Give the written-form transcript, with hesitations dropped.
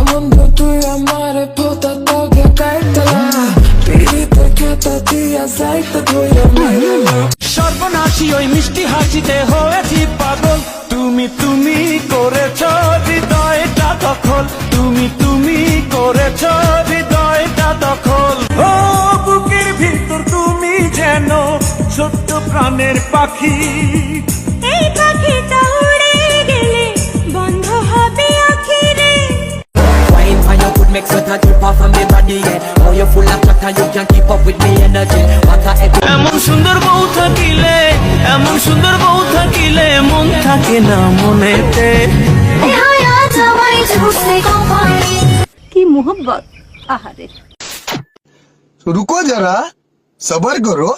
বন্ধু তুই আমারে পোতা তোকে কাইতলা পিড়িতে খেতে দিয়া যাইতে ধুইয়া মাইলা সর্বনাশী ওই মিষ্টি হাসিতে হয়েছি পাগল, তুমি করেছ হৃদয়টা দখল, তুমি করেছ হৃদয়টা দখল। ও বুকের ভিতর তুমি যেন ছোট্ট প্রাণের পাখি, এই পাখিটা উড়ে গেলে বন্ধ হবে আখিরে। Wine on your foot makes sweat and drip off of me body, yeah. Oh, you're full of chat and you can't keep up with me energy. What a epic. এমন সুন্দর বউ থাকিলে, এমন সুন্দর বউ থাকিলে মন থাকে না মনেতে। কি মোহব্বত, আহারে। रुको जरा सबर करो।